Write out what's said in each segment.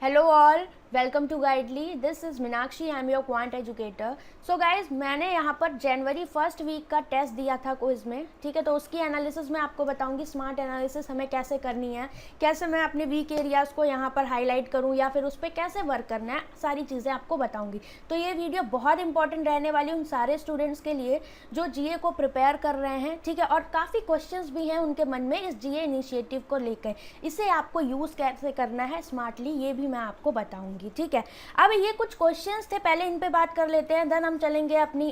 Hello all, welcome to Guidely. This is Meenakshi. I am your quant educator. So guys, मैंने यहाँ पर जनवरी first week का test दिया था क्विज में, ठीक है. तो उसकी एनालिसिस मैं आपको बताऊँगी. स्मार्ट एनालिसिस हमें कैसे करनी है, कैसे मैं अपने वीक एरियाज़ को यहाँ पर हाईलाइट करूँ या फिर उस पर कैसे वर्क करना है, सारी चीज़ें आपको बताऊँगी. तो ये वीडियो बहुत इंपॉर्टेंट रहने वाली उन सारे स्टूडेंट्स के लिए जो जीए को प्रिपेयर कर रहे हैं, ठीक है. और काफ़ी क्वेश्चंस भी हैं उनके मन में इस जीए इनिशिएटिव को लेकर. इसे आपको यूज़ कैसे करना है स्मार्टली, ये भी मैं आपको बताऊँगी, ठीक है. अब ये कुछ क्वेश्चंस थे, पहले इन पे बात कर लेते हैं, देन हम चलेंगे अपनी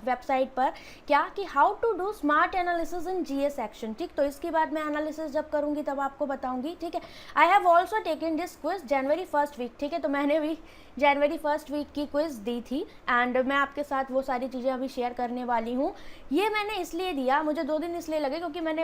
वेबसाइट पर. क्या कि how to do smart analysis in GA section, ठीक. तो इसके बाद मैं एनालिसिस जब करूंगी तब आपको बताऊंगी, ठीक है. I have also taken this quiz January first week, ठीक है. तो मैंने भी जनवरी फर्स्ट वीक की क्विज दी थी एंड मैं आपके साथ वो सारी चीज़ें अभी शेयर करने वाली हूँ. ये मैंने इसलिए दिया, मुझे 2 दिन इसलिए लगे क्योंकि मैंने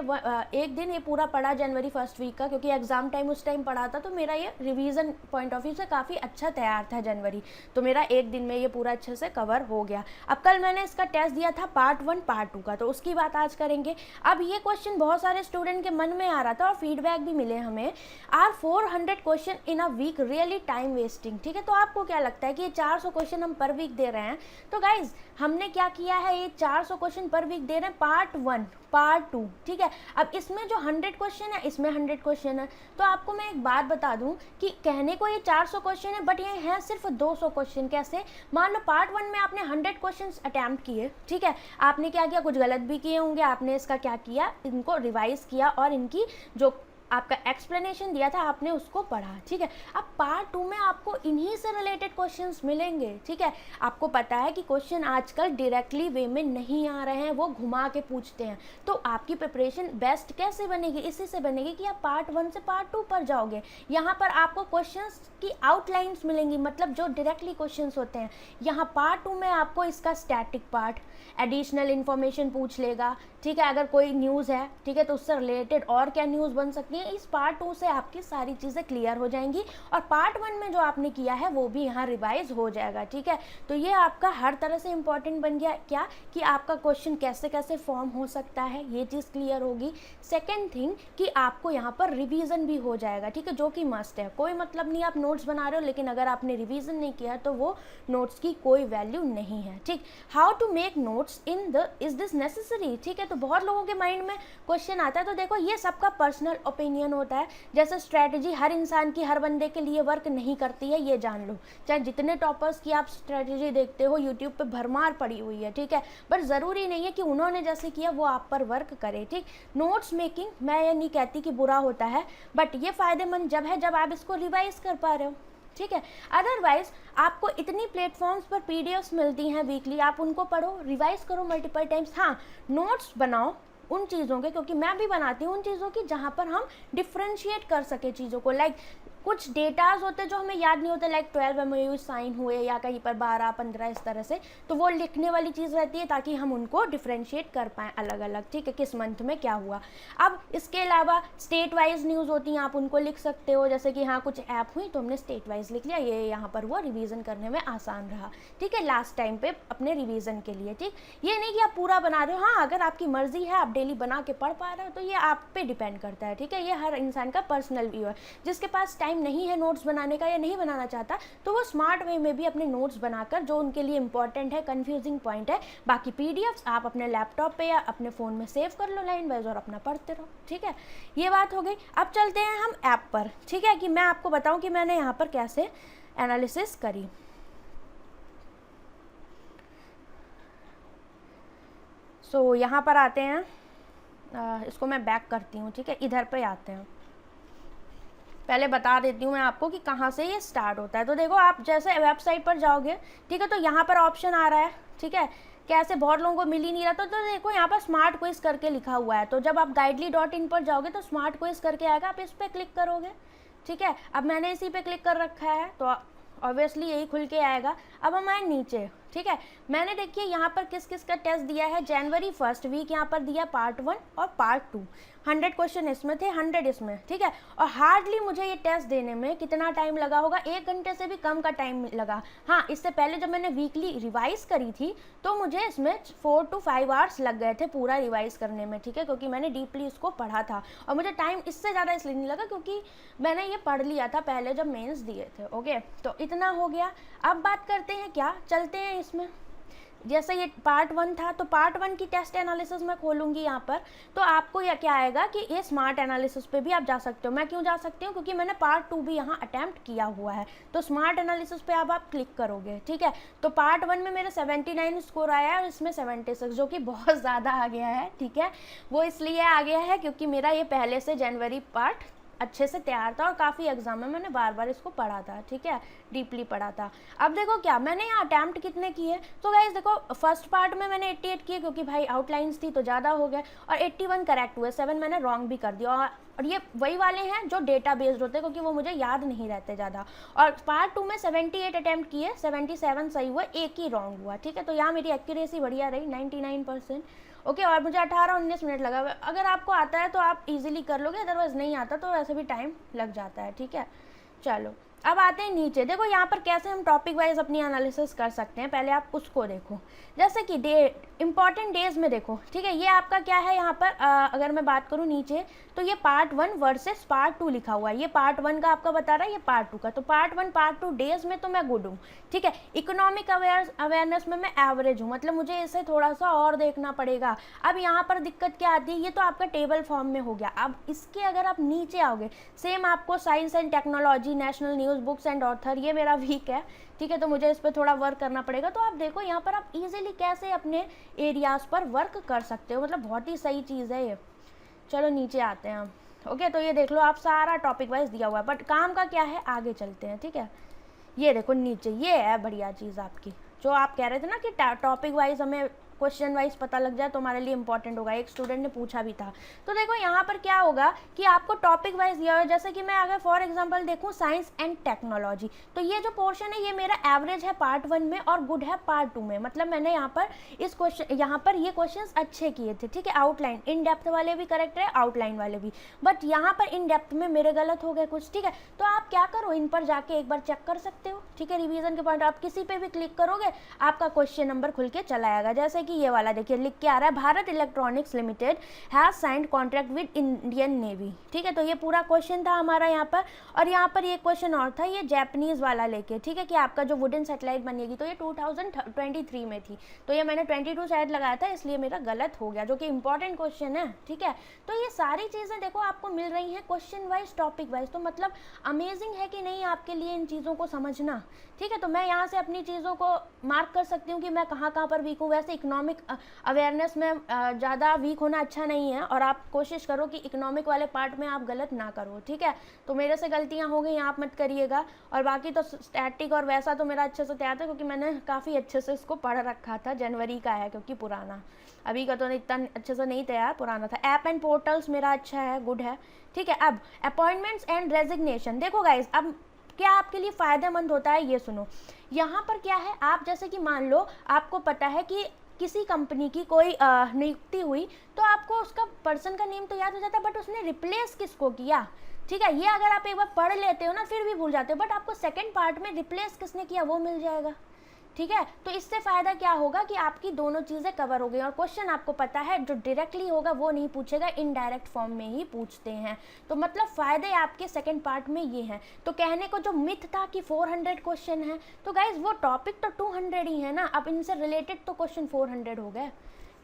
एक दिन ये पूरा पढ़ा जनवरी फर्स्ट वीक का, क्योंकि एग्जाम टाइम उस टाइम पढ़ा था. तो मेरा ये रिवीजन पॉइंट ऑफ व्यू से काफ़ी अच्छा तैयार था जनवरी. तो मेरा एक दिन में ये पूरा अच्छे से कवर हो गया. अब कल मैंने इसका टेस्ट दिया था पार्ट 1 पार्ट 2 का, तो उसकी बात आज करेंगे. अब ये क्वेश्चन बहुत सारे स्टूडेंट के मन में आ रहा था और फीडबैक भी मिले हमें. Are 400 question in a week really time wasting, ठीक है. तो आपको क्या लगता है कि ये 400 क्वेश्चन हम पर वीक दे रहे हैं? तो गाइज, हमने क्या किया है, ये 400 क्वेश्चन पर वीक दे रहे हैं पार्ट 1 पार्ट 2, ठीक है. अब इसमें जो 100 क्वेश्चन है, इसमें 100 क्वेश्चन है. तो आपको मैं एक बात बता दूं कि कहने को ये 400 क्वेश्चन है, बट ये है सिर्फ 200 क्वेश्चन. कैसे? मान लो पार्ट 1 में आपने 100 क्वेश्चन अटैम्प्ट किए, ठीक है. आपने क्या किया, कुछ गलत भी किए होंगे, आपने इसका क्या किया, इनको रिवाइज किया और इनकी जो आपका एक्सप्लेनेशन दिया था आपने उसको पढ़ा, ठीक है. अब पार्ट 2 में आपको इन्हीं से रिलेटेड क्वेश्चंस मिलेंगे, ठीक है. आपको पता है कि क्वेश्चन आजकल डायरेक्टली वे में नहीं आ रहे हैं, वो घुमा के पूछते हैं. तो आपकी प्रिपरेशन बेस्ट कैसे बनेगी? इसी से बनेगी कि आप पार्ट 1 से पार्ट 2 पर जाओगे. यहाँ पर आपको क्वेश्चंस की आउटलाइंस मिलेंगी, मतलब जो डायरेक्टली क्वेश्चंस होते हैं. यहाँ पार्ट 2 में आपको इसका स्टैटिक पार्ट, एडिशनल इन्फॉर्मेशन पूछ लेगा, ठीक है. अगर कोई न्यूज़ है, ठीक है, तो उससे रिलेटेड और क्या न्यूज़ बन सकती है, इस पार्ट 2 से आपकी सारी चीज़ें क्लियर हो जाएंगी. और पार्ट 1 में जो आपने किया है वो भी यहाँ रिवाइज हो जाएगा, ठीक है. तो ये आपका हर तरह से इंपॉर्टेंट बन गया. क्या कि आपका क्वेश्चन कैसे कैसे फॉर्म हो सकता है, ये चीज़ क्लियर होगी. सेकेंड थिंग कि आपको यहाँ पर रिवीजन भी हो जाएगा, ठीक है, जो कि मस्ट है. कोई मतलब नहीं आप नोट्स बना रहे हो लेकिन अगर आपने रिवीजन नहीं किया तो वो नोट्स की कोई वैल्यू नहीं है, ठीक. How to make notes in the is this necessary, ठीक है. तो बहुत लोगों के माइंड में क्वेश्चन आता है. तो देखो, ये सबका पर्सनल ओपिनियन होता है. जैसे स्ट्रैटेजी हर इंसान की हर बंदे के लिए वर्क नहीं करती है, ये जान लो. चाहे जितने टॉपर्स की आप स्ट्रैटेजी देखते हो यूट्यूब पे भरमार पड़ी हुई है, ठीक है, बट ज़रूरी नहीं है कि उन्होंने जैसे किया वो आप पर वर्क करे, ठीक. नोट्स मेकिंग मैं ये नहीं कहती कि बुरा होता है, बट ये फ़ायदेमंद जब है जब आप इसको रिवाइज कर पा रहे हो, ठीक है. अदरवाइज आपको इतनी प्लेटफॉर्म्स पर पीडीएफ्स मिलती हैं वीकली, आप उनको पढ़ो, रिवाइज करो मल्टीपल टाइम्स. हाँ, नोट्स बनाओ उन चीज़ों के, क्योंकि मैं भी बनाती हूँ उन चीज़ों की जहाँ पर हम डिफ्रेंशिएट कर सके चीज़ों को. लाइक कुछ डेटाज होते हैं जो हमें याद नहीं होते, लाइक 12 MOU साइन हुए या कहीं पर 12-15 इस तरह से, तो वो लिखने वाली चीज़ रहती है ताकि हम उनको डिफ्रेंशिएट कर पाएँ अलग अलग, ठीक है, किस मंथ में क्या हुआ. अब इसके अलावा स्टेट वाइज न्यूज़ होती हैं, आप उनको लिख सकते हो. जैसे कि हाँ, कुछ ऐप हुई तो हमने स्टेट वाइज लिख लिया, ये यहाँ पर हुआ, रिवीजन करने में आसान रहा, ठीक है, लास्ट टाइम पे अपने रिवीजन के लिए, ठीक. ये नहीं कि आप पूरा बना रहे हो. हाँ, अगर आपकी मर्जी है, आप डेली बना के पढ़ पा रहे हो, तो ये आप पे डिपेंड करता है, ठीक है. ये हर इंसान का पर्सनल व्यू है. जिसके पास टाइम नहीं है नोट्स बनाने का या नहीं बनाना चाहता, तो वो स्मार्ट वे में भी अपने नोट्स बनाकर जो उनके लिए इंपॉर्टेंट है, कंफ्यूजिंग पॉइंट है, बाकी पीडीएफ्स आप अपने लैपटॉप पे या अपने फ़ोन में सेव कर लो लाइन वाइज और अपना पढ़ते रहो, ठीक है. ये बात हो गई. अब चलते हैं हम ऐप पर, ठीक है, कि मैं आपको बताऊं कि मैंने यहाँ पर कैसे एनालिसिस करी. सो यहाँ पर आते हैं, इसको मैं बैक करती हूँ, ठीक है. इधर पे आते हैं, पहले बता देती हूँ मैं आपको कि कहाँ से ये स्टार्ट होता है. तो देखो, आप जैसे वेबसाइट पर जाओगे, ठीक है, तो यहाँ पर ऑप्शन आ रहा है, ठीक है. कैसे बहुत लोगों को मिल ही नहीं रहा, तो देखो यहाँ पर स्मार्ट क्विज करके लिखा हुआ है. तो जब आप गाइडली.in पर जाओगे तो स्मार्ट क्विज करके आएगा, आप इस पर क्लिक करोगे, ठीक है. अब मैंने इसी पे क्लिक कर रखा है तो ऑब्वियसली यही खुल के आएगा. अब हम आए नीचे, ठीक है। मैंने देखिए यहाँ पर किस किस का टेस्ट दिया है, जनवरी फर्स्ट वीक यहाँ पर दिया पार्ट 1 और पार्ट 2, 100 क्वेश्चन इसमें थे, 100 इसमें, ठीक है। और हार्डली मुझे ये टेस्ट देने में कितना टाइम लगा होगा, 1 घंटे से भी कम का टाइम लगा। हाँ, इससे पहले जब मैंने वीकली रिवाइज करी थी तो मुझे इसमें 4 to 5 आवर्स लग गए थे पूरा रिवाइज करने में, ठीक है, क्योंकि मैंने डीपली इसको पढ़ा था। और मुझे टाइम इससे ज़्यादा इसलिए नहीं लगा क्योंकि मैंने ये पढ़ लिया था पहले जब मेंस दिए थे। ओके, तो इतना हो गया। अब बात करते हैं, क्या चलते हैं इसमें। जैसे ये पार्ट 1 था तो पार्ट 1 की टेस्ट एनालिसिस मैं खोलूंगी यहाँ पर, तो आपको यह क्या आएगा कि ये स्मार्ट एनालिसिस पे भी आप जा सकते हो। मैं क्यों जा सकती हूँ, क्योंकि मैंने पार्ट 2 भी यहाँ अटैम्प्ट किया हुआ है। तो स्मार्ट एनालिसिस पे अब आप क्लिक करोगे, ठीक है। तो पार्ट 1 में मेरे 79 स्कोर आया है और इसमें 76, जो कि बहुत ज़्यादा आ गया है, ठीक है। वो इसलिए आ गया है क्योंकि मेरा ये पहले से जनवरी पार्ट अच्छे से तैयार था और काफ़ी एग्जाम में मैंने बार बार इसको पढ़ा था, ठीक है, डीपली पढ़ा था। अब देखो क्या मैंने यहाँ अटैम्प्ट कितने किए, तो गाइस देखो फर्स्ट पार्ट में मैंने 88 किए क्योंकि भाई आउटलाइंस थी तो ज़्यादा हो गए, और 81 करेक्ट हुए, 7 मैंने रॉन्ग भी कर दिया। और ये वही वाले हैं जो डेटा बेस्ड होते हैं क्योंकि वो मुझे याद नहीं रहते ज़्यादा। और पार्ट 2 में 78 अटैम्प्ट किए, 77 सही हुआ, एक ही रॉन्ग हुआ, ठीक है। तो यहाँ मेरी एक्यूरेसी बढ़िया रही 99%। ओके, और मुझे 18-19 मिनट लगा। अगर आपको आता है तो आप इजीली कर लोगे, अदरवाइज नहीं आता तो वैसे भी टाइम लग जाता है, ठीक है। चलो अब आते हैं नीचे। देखो यहाँ पर कैसे हम टॉपिक वाइज अपनी एनालिसिस कर सकते हैं, पहले आप उसको देखो। जैसे कि इंपॉर्टेंट डेज में देखो, ठीक है, ये आपका क्या है यहाँ पर अगर मैं बात करूँ नीचे तो ये पार्ट 1 वर्सेस पार्ट 2 लिखा हुआ है। ये पार्ट 1 का आपका बता रहा है, ये पार्ट 2 का। तो पार्ट 1 पार्ट 2 डेज में तो मैं गुड हूँ, ठीक है। इकोनॉमिक अवेयरनेस में मैं एवरेज हूँ, मतलब मुझे इसे थोड़ा सा और देखना पड़ेगा। अब यहाँ पर दिक्कत क्या आती है, ये तो आपका टेबल फॉर्म में हो गया। अब इसके अगर आप नीचे आओगे, सेम आपको science and technology, national news, books and author, ये मेरा वीक है, ठीक है, तो मुझे इस पर थोड़ा वर्क करना पड़ेगा। तो आप देखो यहाँ पर आप इजीली कैसे अपने एरियाज़ पर वर्क कर सकते हो, मतलब बहुत ही सही चीज़ है ये। चलो नीचे आते हैं हम। ओके, तो ये देख लो आप सारा टॉपिक वाइज दिया हुआ है, बट काम का क्या है आगे चलते हैं, ठीक है। ये देखो नीचे, ये है बढ़िया चीज़ आपकी, जो आप कह रहे थे ना कि टॉपिक वाइज हमें क्वेश्चन वाइज पता लग जाए तो हमारे लिए इंपॉर्टेंट होगा। एक स्टूडेंट ने पूछा भी था। तो देखो यहाँ पर क्या होगा कि आपको टॉपिक वाइज दिया हुआ है। जैसे कि मैं अगर फॉर एग्जांपल देखूँ साइंस एंड टेक्नोलॉजी, तो ये जो पोर्शन है ये मेरा एवरेज है पार्ट 1 में और गुड है पार्ट 2 में। मतलब मैंने यहाँ पर इस क्वेश्चन, यहाँ पर ये क्वेश्चन अच्छे किए थे, ठीक है। आउटलाइन इन डेप्थ वाले भी करेक्ट है, आउटलाइन वाले भी, बट यहाँ पर इन डेप्थ में मेरे गलत हो गए कुछ, ठीक है। तो आप क्या करो, इन पर जाके एक बार चेक कर सकते हो, ठीक है। रिवीजन के पॉइंट आप किसी पे भी क्लिक करोगे आपका क्वेश्चन नंबर खुल के चला आएगा। जैसे कि ये वाला देखिए लिख के आ रहा है, Bharat electronics limited has signed contract with Indian navy, ठीक है। तो ये पूरा क्वेश्चन था हमारा यहाँ पर। और यहाँ पर ये क्वेश्चन और था, ये जापानीज वाला लेके, ठीक है, कि आपका जो वुडन सैटेलाइट बनेगी, तो ये 2023 में थी, तो ये मैंने 22 शायद लगाया था, इसलिए मेरा गलत हो गया, जो कि इंपॉर्टेंट क्वेश्चन है, ठीक है। तो ये सारी चीज़ें देखो आपको मिल रही हैं क्वेश्चन वाइज, टॉपिक वाइज। तो मतलब अमेजिंग है कि नहीं आपके लिए इन चीज़ों को समझना, ठीक है। तो मैं यहाँ से अपनी चीज़ों को मार्क कर सकती हूँ कि मैं कहाँ कहाँ पर वीक हूँ। वैसे इकोनॉमिक अवेयरनेस में ज़्यादा वीक होना अच्छा नहीं है, और आप कोशिश करो कि इकोनॉमिक वाले पार्ट में आप गलत ना करो, ठीक है। तो मेरे से गलतियाँ हो गई, आप मत करिएगा। और बाकी तो स्टैटिक और वैसा तो मेरा अच्छे से तैयार था क्योंकि मैंने काफ़ी अच्छे से इसको पढ़ रखा था। जनवरी का है क्योंकि पुराना, अभी का तो इतना अच्छे से नहीं तैयार, पुराना था। ऐप एंड पोर्टल्स मेरा अच्छा है, गुड है, ठीक है। अब अपॉइंटमेंट्स एंड रेजिग्नेशन देखो गाइज, अब क्या आपके लिए फ़ायदेमंद होता है ये सुनो। यहाँ पर क्या है, आप जैसे कि मान लो आपको पता है कि किसी कंपनी की कोई नियुक्ति हुई, तो आपको उसका पर्सन का नेम तो याद हो जाता है, बट उसने रिप्लेस किसको किया, ठीक है। ये अगर आप एक बार पढ़ लेते हो ना फिर भी भूल जाते हो, बट आपको सेकंड पार्ट में रिप्लेस किसने किया वो मिल जाएगा, ठीक है। तो इससे फ़ायदा क्या होगा कि आपकी दोनों चीज़ें कवर हो गई, और क्वेश्चन आपको पता है जो डायरेक्टली होगा वो नहीं पूछेगा, इनडायरेक्ट फॉर्म में ही पूछते हैं। तो मतलब फ़ायदे आपके सेकंड पार्ट में ये हैं। तो कहने को जो मिथ था कि 400 क्वेश्चन है, तो गाइज वो टॉपिक तो 200 ही है ना, अब इनसे रिलेटेड तो क्वेश्चन 400 हो गए,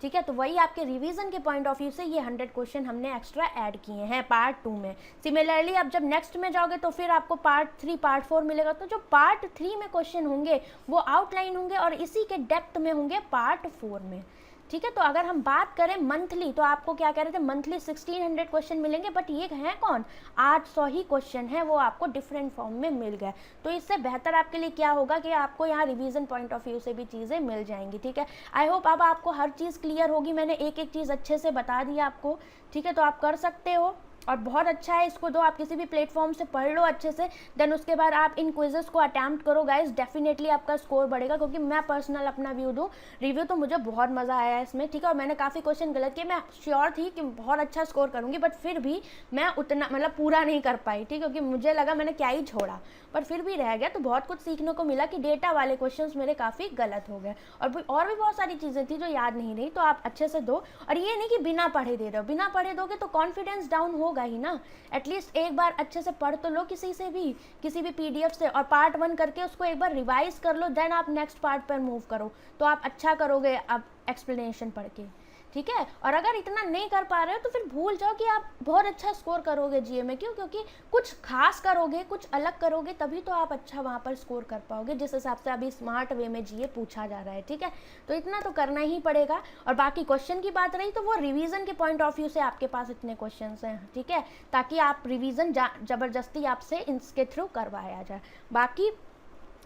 ठीक है। तो वही आपके रिवीजन के पॉइंट ऑफ व्यू से ये 100 क्वेश्चन हमने एक्स्ट्रा ऐड किए हैं पार्ट 2 में। सिमिलरली अब जब नेक्स्ट में जाओगे तो फिर आपको पार्ट 3 पार्ट 4 मिलेगा। तो जो पार्ट 3 में क्वेश्चन होंगे वो आउटलाइन होंगे और इसी के डेप्थ में होंगे पार्ट 4 में, ठीक है। तो अगर हम बात करें मंथली, तो आपको क्या कह रहे थे, मंथली 1600 क्वेश्चन मिलेंगे, बट ये हैं कौन, 800 ही क्वेश्चन है, वो आपको डिफरेंट फॉर्म में मिल गए। तो इससे बेहतर आपके लिए क्या होगा कि आपको यहाँ रिवीजन पॉइंट ऑफ व्यू से भी चीज़ें मिल जाएंगी, ठीक है। आई होप अब आपको हर चीज़ क्लियर होगी, मैंने एक एक चीज़ अच्छे से बता दी आपको, ठीक है। तो आप कर सकते हो। और बहुत अच्छा है, इसको दो, आप किसी भी प्लेटफॉर्म से पढ़ लो अच्छे से, देन उसके बाद आप इन क्विजेस को अटैम्प्ट करो गाइस, डेफिनेटली आपका स्कोर बढ़ेगा। क्योंकि मैं पर्सनल अपना रिव्यू तो मुझे बहुत मज़ा आया है इसमें, ठीक है। और मैंने काफ़ी क्वेश्चन गलत किए, मैं श्योर थी कि बहुत अच्छा स्कोर करूँगी, बट फिर भी मैं उतना मतलब पूरा नहीं कर पाई, ठीक है, क्योंकि मुझे लगा मैंने क्या ही छोड़ा, पर फिर भी रह गया। तो बहुत कुछ सीखने को मिला कि डेटा वाले क्वेश्चंस मेरे काफ़ी गलत हो गए, और भी बहुत सारी चीज़ें थी जो याद नहीं रही। तो आप अच्छे से दो, और ये नहीं कि बिना पढ़े दे रहे हो, बिना पढ़े दोगे तो कॉन्फिडेंस डाउन होगा ही ना। एटलीस्ट एक बार अच्छे से पढ़ तो लो, किसी भी पीडीएफ से, और पार्ट 1 करके उसको एक बार रिवाइज कर लो, देन आप नेक्स्ट पार्ट पर मूव करो, तो आप अच्छा करोगे आप एक्सप्लेनेशन पढ़ के, ठीक है। और अगर इतना नहीं कर पा रहे हो तो फिर भूल जाओ कि आप बहुत अच्छा स्कोर करोगे जीए में। क्यों? क्योंकि कुछ खास करोगे, कुछ अलग करोगे, तभी तो आप अच्छा वहाँ पर स्कोर कर पाओगे, जिस हिसाब से अभी स्मार्ट वे में जीए पूछा जा रहा है, ठीक है। तो इतना तो करना ही पड़ेगा। और बाकी क्वेश्चन की बात रही तो वो रिवीजन के पॉइंट ऑफ व्यू से आपके पास इतने क्वेश्चन हैं, ठीक है, ताकि आप रिवीजन ज़बरदस्ती आपसे इसके थ्रू करवाया जाए। बाकी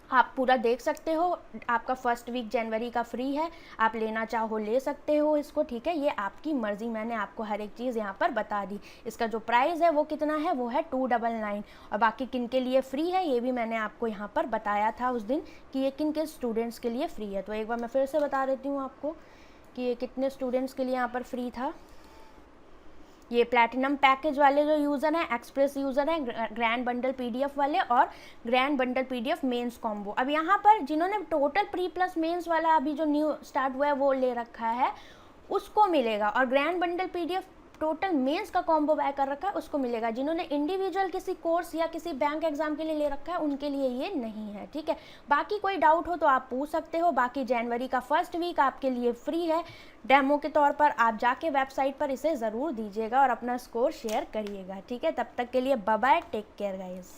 आप पूरा देख सकते हो, आपका फर्स्ट वीक जनवरी का फ्री है, आप लेना चाहो ले सकते हो इसको, ठीक है। ये आपकी मर्ज़ी, मैंने आपको हर एक चीज़ यहाँ पर बता दी। इसका जो प्राइस है वो कितना है, वो है 299। और बाकी किन के लिए फ्री है ये भी मैंने आपको यहाँ पर बताया था उस दिन कि ये किन के स्टूडेंट्स के लिए फ्री है। तो एक बार मैं फिर से बता देती हूँ आपको कि ये कितने स्टूडेंट्स के लिए यहाँ पर फ्री था। ये प्लैटिनम पैकेज वाले जो यूज़र हैं, एक्सप्रेस यूज़र हैं, ग्रैंड बंडल पीडीएफ वाले और grand bundle PDF mains combo. अब यहाँ पर जिन्होंने टोटल प्री प्लस मेंस वाला अभी जो न्यू स्टार्ट हुआ है वो ले रखा है उसको मिलेगा, और grand bundle PDF total mains का कॉम्बो बाय कर रखा है उसको मिलेगा। जिन्होंने इंडिविजुअल किसी कोर्स या किसी बैंक एग्जाम के लिए ले रखा है उनके लिए ये नहीं है, ठीक है। बाकी कोई डाउट हो तो आप पूछ सकते हो। बाकी जनवरी का फर्स्ट वीक आपके लिए फ्री है डेमो के तौर पर, आप जाके वेबसाइट पर इसे ज़रूर दीजिएगा और अपना स्कोर शेयर करिएगा, ठीक है। तब तक के लिए bye bye, take care guys.